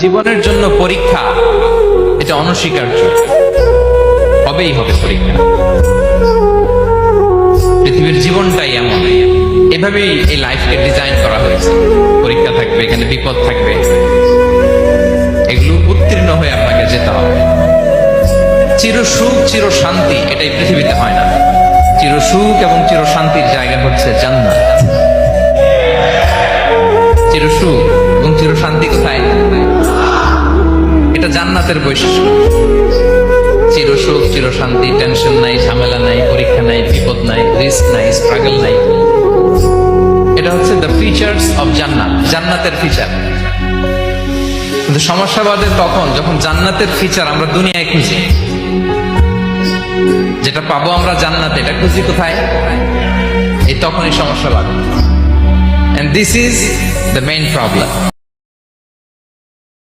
জীবনের জন্য পরীক্ষা এটা অনস্বীকার্য, হবেই হবে পরীক্ষা। পৃথিবীর জীবনটাই এমন, এভাবেই এই লাইফকে ডিজাইন করা হয়েছে। পরীক্ষা থাকবে, এখানে বিপদ থাকবে, এগুলো উত্তীর্ণ হয়ে আপনাকে যেতে হবে। চির সুখ চির শান্তি এটাই পৃথিবীতে হয় না। চির সুখ এবং চির শান্তির জায়গা হচ্ছে জান্নাত। চির সুখ এবং চির শান্তি কোথায়? এটা জান্নাতের বৈশিষ্ট্য। চির সুখ চির শান্তি, টেনশন নাই, ঝামেলা নাই, পরীক্ষা নাই, বিপদ নাই, রিস্ক নাই, স্ট্রাগল নাই। এটা হচ্ছে দ্য ফিচার্স অফ জান্নাত, জান্নাতের ফিচার। কিন্তু সমস্যা বাদে তখন যখন জান্নাতের ফিচার আমরা দুনিয়ায় খুঁজি। যেটা পাবো আমরা জান্নাতে, এটা খুঁজি কোথায়? এই তখনই সমস্যা বাদে। And this is the main problem.